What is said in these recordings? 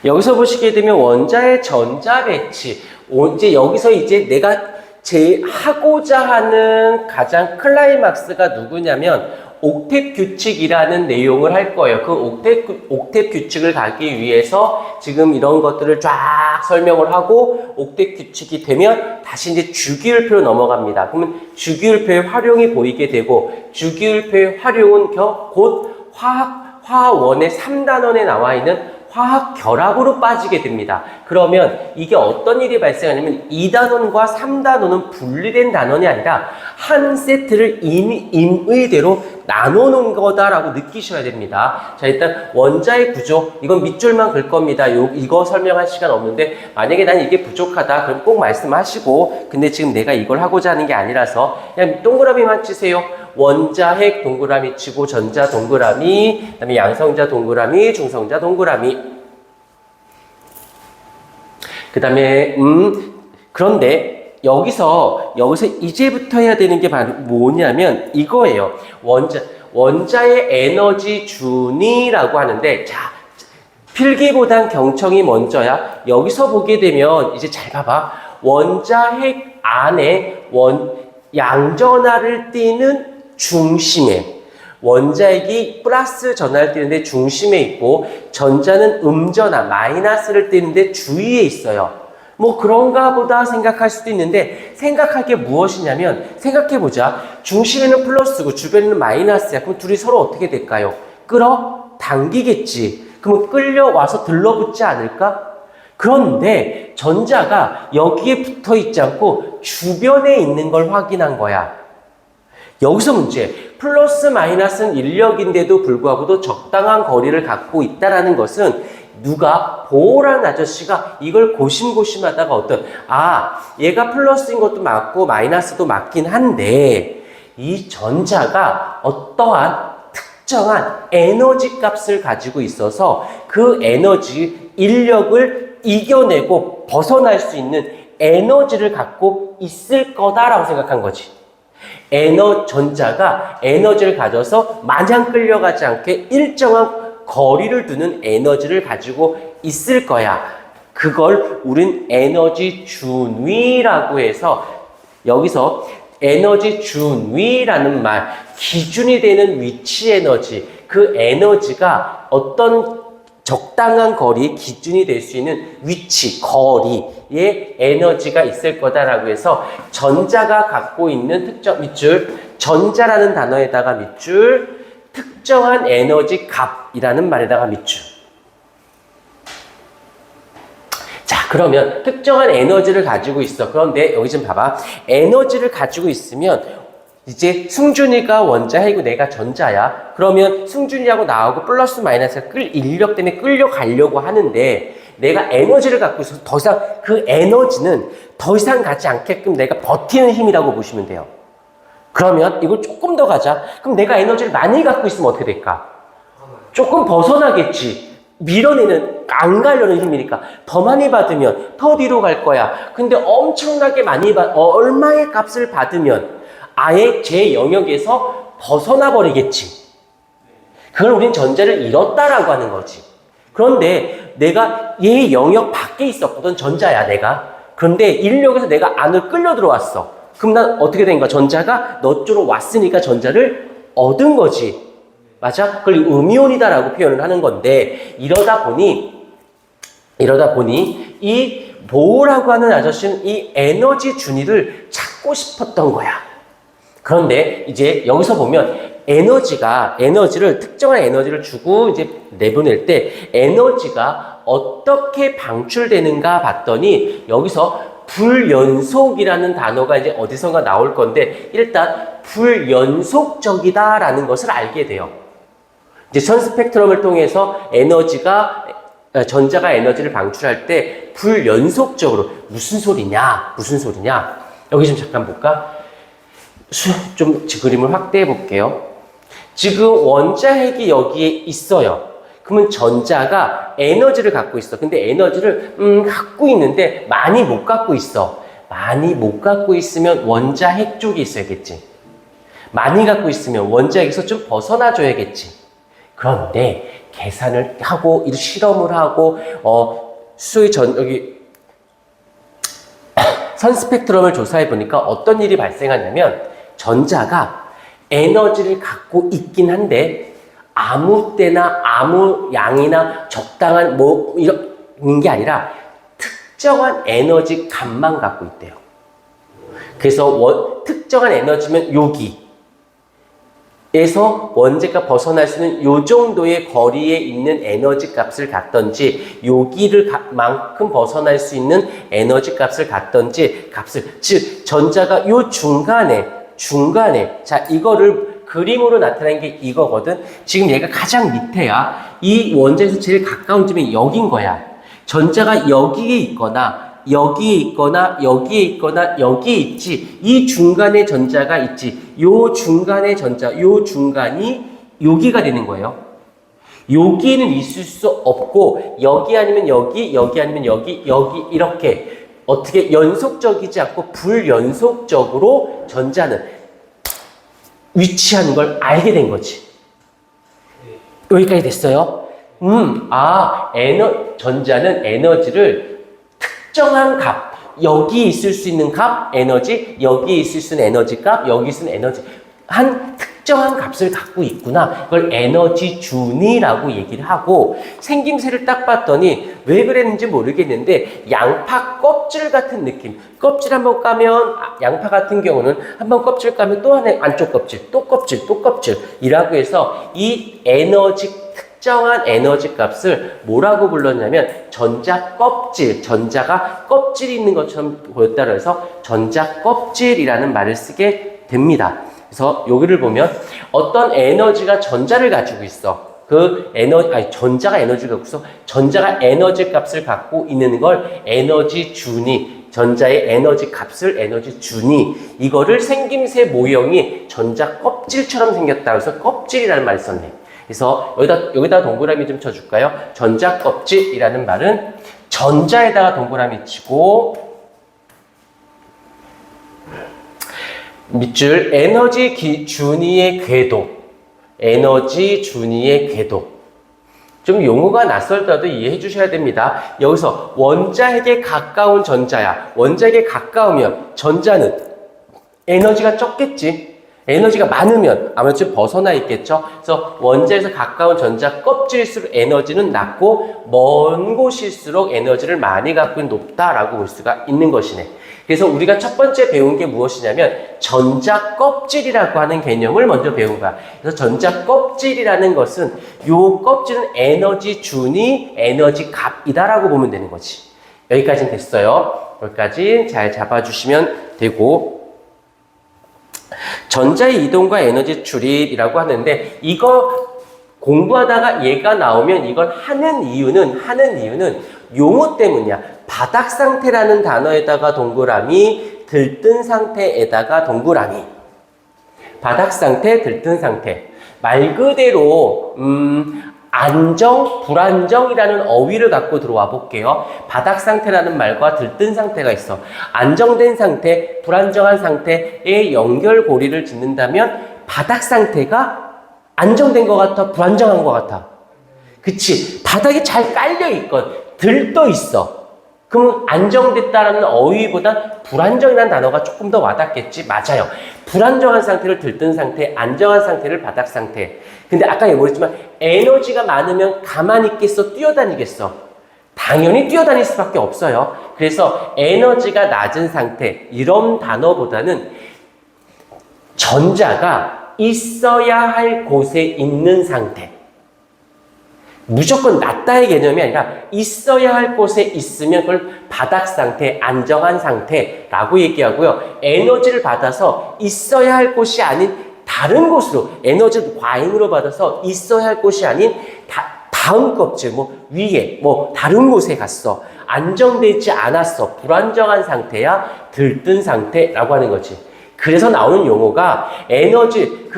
여기서 보시게 되면 원자의 전자 배치. 이제 여기서 이제 내가 제일 하고자 하는 가장 클라이막스가 누구냐면 옥텟 규칙이라는 내용을 할 거예요. 그 옥텟 규칙을 가기 위해서 지금 이런 것들을 쫙 설명을 하고 옥텟 규칙이 되면 다시 이제 주기율표로 넘어갑니다. 그러면 주기율표의 활용이 보이게 되고 주기율표의 활용은 곧 화원의 3단원에 나와 있는 화학 결합으로 빠지게 됩니다. 그러면 이게 어떤 일이 발생하냐면 2단원과 3단원은 분리된 단원이 아니라 한 세트를 임의대로 나눠놓은 거다라고 느끼셔야 됩니다. 자, 일단 원자의 구조, 이건 밑줄만 긁 겁니다. 이거 설명할 시간 없는데 만약에 난 이게 부족하다 그럼 꼭 말씀하시고, 근데 지금 내가 이걸 하고자 하는 게 아니라서 그냥 동그라미만 치세요. 원자 핵 동그라미 치고 전자 동그라미, 그다음에 양성자 동그라미, 중성자 동그라미. 그다음에 그런데 여기서 이제부터 해야 되는 게 바로 뭐냐면 이거예요. 원자의 에너지 준위라고 하는데, 자, 필기보단 경청이 먼저야. 여기서 보게 되면 이제 잘 봐봐. 원자 핵 안에 양전하를 띠는 중심에, 원자핵이 플러스 전하를 띠는데 중심에 있고 전자는 음전하 마이너스를 띠는데 주위에 있어요. 뭐 그런가 보다 생각할 수도 있는데, 생각할 게 무엇이냐면, 생각해보자. 중심에는 플러스고 주변에는 마이너스야. 그럼 둘이 서로 어떻게 될까요? 끌어당기겠지. 그러면 끌려와서 들러붙지 않을까? 그런데 전자가 여기에 붙어 있지 않고 주변에 있는 걸 확인한 거야. 여기서 문제. 플러스 마이너스는 인력인데도 불구하고도 적당한 거리를 갖고 있다라는 것은 누가 보호라는 아저씨가 이걸 고심고심하다가 얘가 플러스인 것도 맞고 마이너스도 맞긴 한데 이 전자가 어떠한 특정한 에너지 값을 가지고 있어서 그 에너지 인력을 이겨내고 벗어날 수 있는 에너지를 갖고 있을 거다라고 생각한 거지. 전자가 에너지를 가져서 마냥 끌려가지 않게 일정한 거리를 두는 에너지를 가지고 있을 거야. 그걸 우린 에너지 준위라고 해서, 여기서 에너지 준위라는 말, 기준이 되는 위치 에너지, 그 에너지가 어떤 적당한 거리의 기준이 될 수 있는 위치, 거리에 에너지가 있을 거다라고 해서 전자가 갖고 있는 특정 밑줄, 전자라는 단어에다가 밑줄, 특정한 에너지 값이라는 말에다가 밑줄. 자, 그러면 특정한 에너지를 가지고 있어. 그런데 여기 좀 봐봐. 에너지를 가지고 있으면 이제 승준이가 원자이고 내가 전자야. 그러면 승준이하고 나하고 플러스 마이너스가 인력 때문에 끌려가려고 하는데, 내가 에너지를 갖고 있어서 더 이상 그 에너지는 더 이상 가지 않게끔 내가 버티는 힘이라고 보시면 돼요. 그러면 이걸 조금 더 가자. 그럼 내가 에너지를 많이 갖고 있으면 어떻게 될까? 조금 벗어나겠지. 밀어내는, 안 가려는 힘이니까 더 많이 받으면 더 뒤로 갈 거야. 근데 엄청나게 많이 얼마의 값을 받으면 아예 제 영역에서 벗어나 버리겠지. 그걸 우린 전자를 잃었다라고 하는 거지. 그런데 내가 얘 영역 밖에 있었거든. 전자야, 내가. 그런데 인력에서 내가 안을 끌려 들어왔어. 그럼 난 어떻게 된 거야? 전자가 너 쪽으로 왔으니까 전자를 얻은 거지. 맞아? 그걸 음이온이다라고 표현을 하는 건데, 이러다 보니 이 보호라고 하는 아저씨는 이 에너지 준위를 찾고 싶었던 거야. 그런데 이제 여기서 보면 에너지를, 특정한 에너지를 주고 이제 내보낼 때 에너지가 어떻게 방출되는가 봤더니, 여기서 불연속이라는 단어가 이제 어디선가 나올 건데, 일단 불연속적이다라는 것을 알게 돼요. 이제 선 스펙트럼을 통해서 전자가 에너지를 방출할 때 불연속적으로, 무슨 소리냐? 여기 좀 잠깐 볼까? 좀 그림을 확대해 볼게요. 지금 원자핵이 여기에 있어요. 그러면 전자가 에너지를 갖고 있어. 근데 에너지를 갖고 있는데 많이 못 갖고 있어. 많이 못 갖고 있으면 원자핵 쪽에 있어야겠지. 많이 갖고 있으면 원자핵에서 좀 벗어나 줘야겠지. 그런데 계산을 하고 실험을 하고 수소의 여기 선 스펙트럼을 조사해 보니까 어떤 일이 발생하냐면 전자가 에너지를 갖고 있긴 한데 아무 때나 아무 양이나 적당한 이런 게 아니라 특정한 에너지 값만 갖고 있대요. 그래서 특정한 에너지면 여기에서 원자가 벗어날 수 있는 요 정도의 거리에 있는 에너지 값을 갖던지 여기를 만큼 벗어날 수 있는 에너지 값을 갖던지 즉 전자가 요 중간에 자 이거를 그림으로 나타낸 게 이거거든. 지금 얘가 가장 밑에야. 이 원자에서 제일 가까운 점이 여긴 거야. 전자가 여기에 있거나 여기에 있거나 여기에 있거나 여기에 있지. 이 중간에 전자가 있지. 요 중간에 전자, 요 중간이 여기가 되는 거예요. 여기는 있을 수 없고 여기 아니면 여기, 여기 아니면 여기, 여기 이렇게 어떻게 연속적이지 않고 불연속적으로 전자는 위치하는 걸 알게 된 거지. 여기까지 됐어요? 전자는 에너지를 특정한 값, 여기 있을 수 있는 값, 에너지, 여기 있을 수 있는 에너지 값, 여기 있을 수 있는 에너지, 한 특정한 값을 갖고 있구나. 그걸 에너지 준위라고 얘기를 하고, 생김새를 딱 봤더니 왜 그랬는지 모르겠는데 양파 껍질 같은 느낌. 껍질 한번 까면 양파 같은 경우는 한번 껍질 까면 또 하나 안쪽 껍질, 또 껍질, 또 껍질이라고 해서 이 특정한 에너지 값을 뭐라고 불렀냐면 전자 껍질, 전자가 껍질이 있는 것처럼 보였다고 해서 전자 껍질이라는 말을 쓰게 됩니다. 그래서 여기를 보면 어떤 에너지가 전자를 가지고 있어. 전자가 에너지를 갖고 있어. 전자가 에너지 값을 갖고 있는 걸 에너지 준위, 전자의 에너지 값을 에너지 준위, 이거를 생김새 모형이 전자 껍질처럼 생겼다. 그래서 껍질이라는 말을 썼네. 그래서 여기다 동그라미 좀 쳐줄까요? 전자 껍질이라는 말은 전자에다가 동그라미 치고 밑줄 에너지 준위의 궤도, 에너지 준위의 궤도. 좀 용어가 낯설더라도 이해해 주셔야 됩니다. 여기서 원자에게 가까운 전자야. 원자에게 가까우면 전자는 에너지가 적겠지. 에너지가 많으면 아무래도 좀 벗어나 있겠죠. 그래서 원자에서 가까운 전자 껍질일수록 에너지는 낮고 먼 곳일수록 에너지를 많이 갖고 높다라고 볼 수가 있는 것이네. 그래서 우리가 첫 번째 배운 게 무엇이냐면 전자 껍질이라고 하는 개념을 먼저 배운 거야. 그래서 전자 껍질이라는 것은 요 껍질은 에너지 준위, 에너지 값이다라고 보면 되는 거지. 여기까지는 됐어요. 여기까지 잘 잡아주시면 되고, 전자의 이동과 에너지 출입이라고 하는데 이거 공부하다가 얘가 나오면 이걸 하는 이유는 용어 때문이야. 바닥 상태라는 단어에다가 동그라미, 들뜬 상태에다가 동그라미. 바닥 상태, 들뜬 상태. 말 그대로 안정, 불안정이라는 어휘를 갖고 들어와 볼게요. 바닥 상태라는 말과 들뜬 상태가 있어. 안정된 상태, 불안정한 상태의 연결고리를 짓는다면 바닥 상태가 안정된 것 같아, 불안정한 것 같아. 그치? 바닥이 잘 깔려 있건 들떠 있어. 그럼 안정됐다라는 어휘보다 불안정이라는 단어가 조금 더 와닿겠지? 맞아요. 불안정한 상태를 들뜬 상태, 안정한 상태를 바닥 상태. 근데 아까 얘기했지만 에너지가 많으면 가만히 있겠어? 뛰어다니겠어? 당연히 뛰어다닐 수밖에 없어요. 그래서 에너지가 낮은 상태, 이런 단어보다는 전자가 있어야 할 곳에 있는 상태. 무조건 낮다의 개념이 아니라 있어야 할 곳에 있으면 그걸 바닥 상태, 안정한 상태라고 얘기하고요. 에너지를 받아서 있어야 할 곳이 아닌 다른 곳으로, 에너지를 과잉으로 받아서 있어야 할 곳이 아닌 다음 껍질, 위에, 다른 곳에 갔어. 안정되지 않았어. 불안정한 상태야 들뜬 상태라고 하는 거지. 그래서 나오는 용어가 에너지를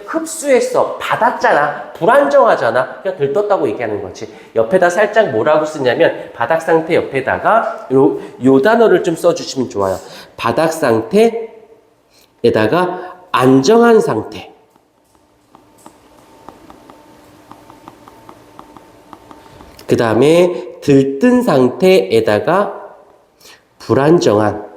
흡수했어. 받았잖아. 불안정하잖아. 그냥 들떴다고 얘기하는 거지. 옆에다 살짝 뭐라고 쓰냐면 바닥 상태 옆에다가 요 단어를 좀 써주시면 좋아요. 바닥 상태에다가 안정한 상태. 그 다음에 들뜬 상태에다가 불안정한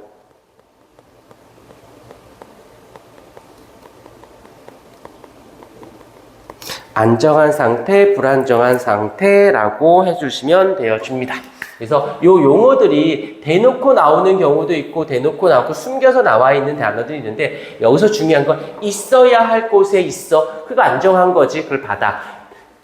안정한 상태, 불안정한 상태라고 해주시면 되어집니다. 그래서 요 용어들이 대놓고 나오는 경우도 있고 대놓고 나오고 숨겨서 나와 있는 단어들이 있는데 여기서 중요한 건 있어야 할 곳에 있어. 그거 안정한 거지. 그걸 받아.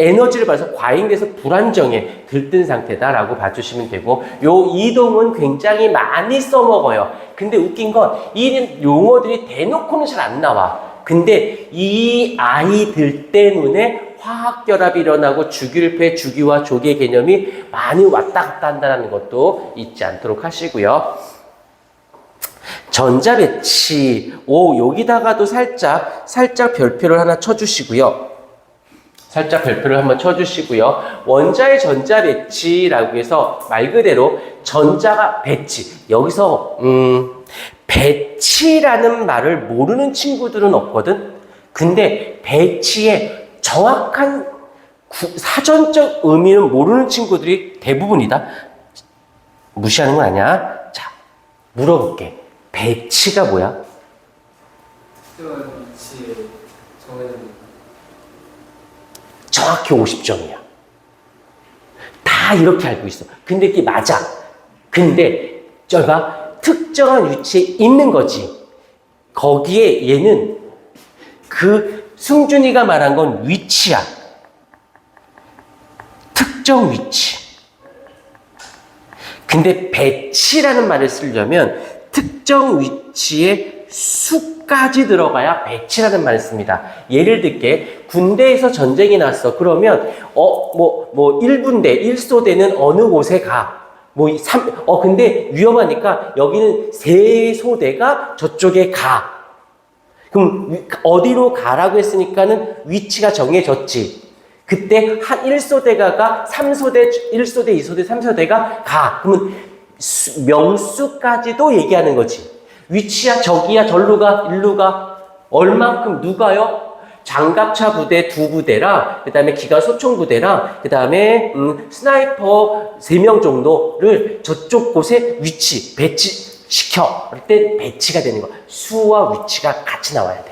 에너지를 받아서 과잉돼서 불안정해. 들뜬 상태다라고 봐주시면 되고 요 이동은 굉장히 많이 써먹어요. 근데 웃긴 건 이 용어들이 대놓고는 잘 안 나와. 근데 이 아이들 때문에 화학결합이 일어나고 주기율표의 주기와 조기의 개념이 많이 왔다 갔다 한다는 것도 잊지 않도록 하시고요. 전자배치. 여기다가도 살짝 별표를 하나 쳐주시고요. 살짝 별표를 한번 쳐주시고요. 원자의 전자배치라고 해서 말 그대로 전자가 배치. 여기서 배치라는 말을 모르는 친구들은 없거든. 근데 배치의 정확한 사전적 의미는 모르는 친구들이 대부분이다. 무시하는 건 아니야. 자, 물어볼게. 배치가 뭐야? 정확히 50점이야. 다 이렇게 알고 있어. 근데 이게 맞아. 근데 저가 특정한 위치에 있는 거지. 거기에 얘는 그 승준이가 말한 건 위치야. 특정 위치. 근데 배치라는 말을 쓰려면 특정 위치에 수까지 들어가야 배치라는 말을 씁니다. 예를 들게 군대에서 전쟁이 났어. 그러면 1분대, 1소대는 어느 곳에 가. 근데 위험하니까 여기는 3소대가 저쪽에 가. 그럼 어디로 가라고 했으니까는 위치가 정해졌지. 그때 한 1소대가 가, 3소대, 1소대, 2소대, 3소대가 가. 그러면 명수까지도 얘기하는 거지. 위치야, 저기야, 절로 가, 일로 가. 얼만큼 누가요? 장갑차 부대 2부대랑 그 다음에 기관 소총 부대랑 그 다음에 스나이퍼 3명 정도를 저쪽 곳에 배치시켜. 그럴 때 배치가 되는 거야. 수와 위치가 같이 나와야 돼.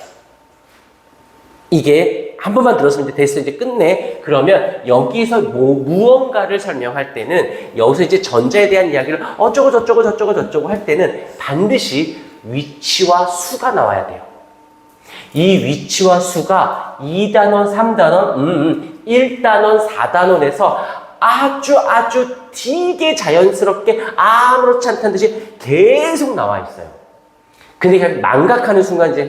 이게 한 번만 들었으면 됐어. 이제 끝내. 그러면 여기서 무언가를 설명할 때는 여기서 이제 전자에 대한 이야기를 저쩌고 할 때는 반드시 위치와 수가 나와야 돼요. 이 위치와 수가 2단원, 3단원, 1단원, 4단원에서 아주 되게 자연스럽게 아무렇지 않다는 듯이 계속 나와 있어요. 근데 그냥 망각하는 순간 이제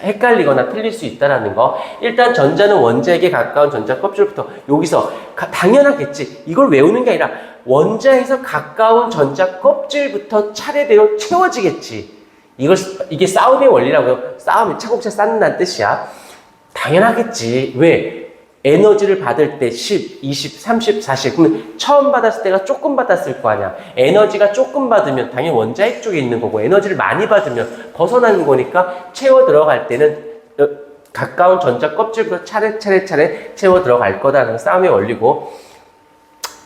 헷갈리거나 틀릴 수 있다는 거. 일단 전자는 원자에게 가까운 전자 껍질부터 여기서 당연하겠지. 이걸 외우는 게 아니라 원자에서 가까운 전자 껍질부터 차례대로 채워지겠지. 이게 싸움의 원리라고요. 싸움이 차곡차 쌓는다는 뜻이야. 당연하겠지. 왜? 에너지를 받을 때 10, 20, 30, 40. 그러면 처음 받았을 때가 조금 받았을 거 아니야. 에너지가 조금 받으면 당연히 원자핵 쪽에 있는 거고, 에너지를 많이 받으면 벗어나는 거니까 채워 들어갈 때는 가까운 전자 껍질부터 차례 채워 들어갈 거다라는 싸움의 원리고.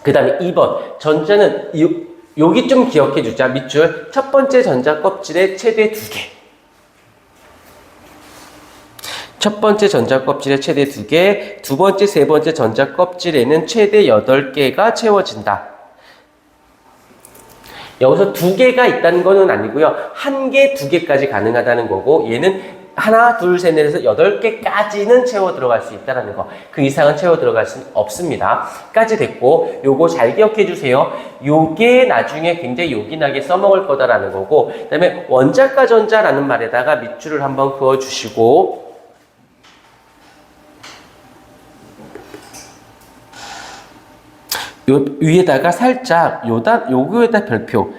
그 다음에 2번. 전자는 여기 좀 기억해 주자. 밑줄. 첫 번째 전자 껍질의 최대 2개. 첫 번째 전자 껍질의 최대 2개, 두 번째, 세 번째 전자 껍질에는 최대 8개가 채워진다. 여기서 2개가 있다는 거는 아니고요. 1개, 2개까지 가능하다는 거고, 얘는 하나, 둘, 셋, 넷에서 8개까지는 채워 들어갈 수 있다는 거. 그 이상은 채워 들어갈 수는 없습니다. 까지 됐고, 요거 잘 기억해 주세요. 요게 나중에 굉장히 요긴하게 써먹을 거다라는 거고, 그 다음에 원자가 전자라는 말에다가 밑줄을 한번 그어 주시고, 요 위에다가 살짝 요거에다 별표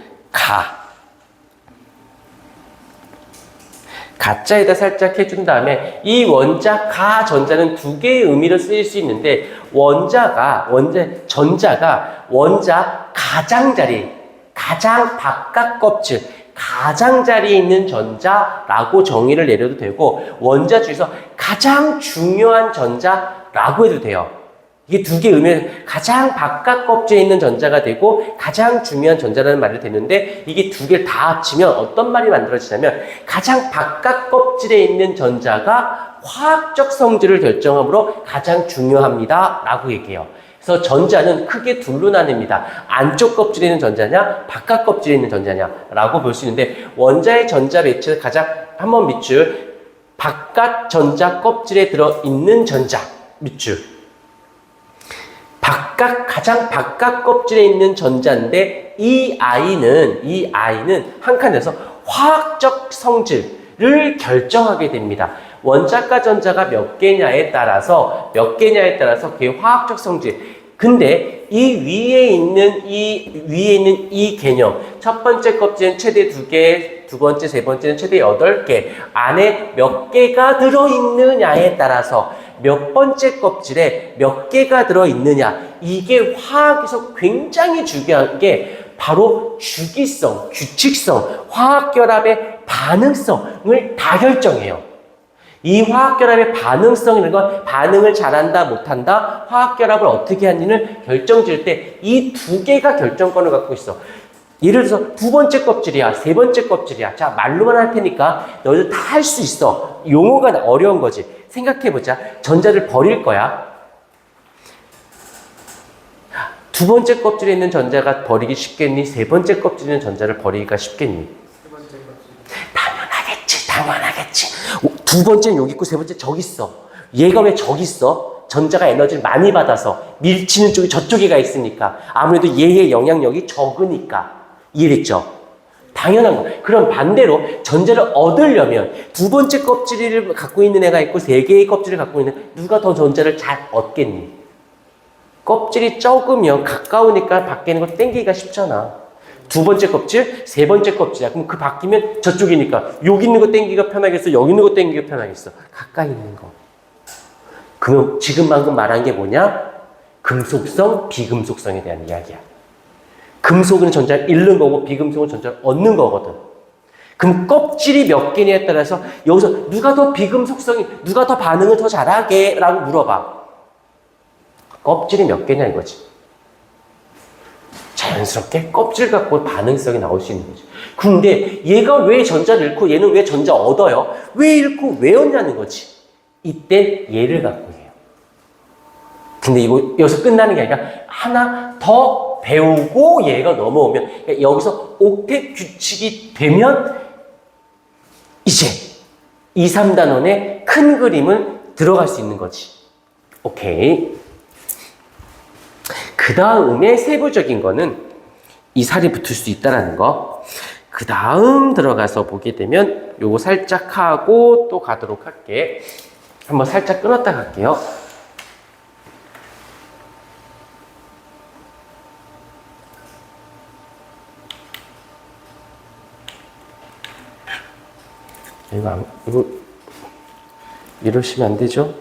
가짜에다 살짝 해준 다음에 이 원자 가 전자는 2개의 의미로 쓰일 수 있는데 전자가 원자 가장자리 가장 바깥 껍질 가장자리에 있는 전자라고 정의를 내려도 되고 원자 중에서 가장 중요한 전자라고 해도 돼요. 이게 두 개 의미는 가장 바깥 껍질에 있는 전자가 되고 가장 중요한 전자라는 말이 되는데 이게 두 개를 다 합치면 어떤 말이 만들어지냐면 가장 바깥 껍질에 있는 전자가 화학적 성질을 결정하므로 가장 중요합니다 라고 얘기해요. 그래서 전자는 크게 둘로 나뉩니다. 안쪽 껍질에 있는 전자냐 바깥 껍질에 있는 전자냐 라고 볼 수 있는데 원자의 전자 배치를 가장 한번 밑줄 바깥 전자 껍질에 들어있는 전자 밑줄 가장 바깥 껍질에 있는 전자인데 이 아이는 한 칸에서 화학적 성질을 결정하게 됩니다. 원자과 전자가 몇 개냐에 따라서 그게 화학적 성질. 근데 이 위에 있는 이 개념. 첫 번째 껍질은 최대 2개, 두 번째, 세 번째는 최대 8개. 안에 몇 개가 들어있느냐에 따라서 몇 번째 껍질에 몇 개가 들어있느냐. 이게 화학에서 굉장히 중요한 게 바로 주기성, 규칙성, 화학결합의 반응성을 다 결정해요. 이 화학결합의 반응성이라는 건 반응을 잘한다, 못한다, 화학결합을 어떻게 하는지를 결정지을 때 이 두 개가 결정권을 갖고 있어. 예를 들어서 두 번째 껍질이야, 세 번째 껍질이야. 자, 말로만 할 테니까 너희들 다 할 수 있어. 용어가 어려운 거지. 생각해보자. 전자를 버릴 거야. 두 번째 껍질에 있는 전자가 버리기 쉽겠니? 세 번째 껍질에 있는 전자를 버리기가 쉽겠니? 세 번째 껍질. 당연하겠지. 두 번째는 여기 있고 세 번째 저기 있어. 얘가 왜 저기 있어? 전자가 에너지를 많이 받아서 밀치는 쪽이 저쪽에 가 있으니까. 아무래도 얘의 영향력이 적으니까. 이해됐죠? 당연한 거. 그럼 반대로 전자를 얻으려면 두 번째 껍질을 갖고 있는 애가 있고 세 개의 껍질을 갖고 있는 누가 더 전자를 잘 얻겠니? 껍질이 적으면 가까우니까 밖에 있는 걸 땡기기가 쉽잖아. 두 번째 껍질, 세 번째 껍질이야. 그럼 그 바뀌면 저쪽이니까 여기 있는 거 땡기기가 편하겠어? 여기 있는 거 땡기기가 편하겠어? 가까이 있는 거. 그럼 지금 방금 말한 게 뭐냐? 금속성, 비금속성에 대한 이야기야. 금속은 전자를 잃는 거고 비금속은 전자를 얻는 거거든. 그럼 껍질이 몇 개냐에 따라서 여기서 누가 더 비금속성이, 누가 더 반응을 더 잘하게? 라고 물어봐. 껍질이 몇 개냐 이거지. 자연스럽게 껍질 갖고 반응성이 나올 수 있는 거지. 근데 얘가 왜 전자를 잃고 얘는 왜 전자 얻어요? 왜 잃고 왜 얻냐는 거지. 이때 얘를 갖고 해요. 근데 이거 여기서 끝나는 게 아니라 하나 더 배우고 얘가 넘어오면 그러니까 여기서 옥텟 규칙이 되면 이제 2, 3단원의 큰 그림을 들어갈 수 있는 거지. 오케이. 그 다음에 세부적인 거는 이 살이 붙을 수 있다는 거. 그 다음 들어가서 보게 되면 요거 살짝 하고 또 가도록 할게. 한번 살짝 끊었다 갈게요. 이거 이러시면 안 되죠?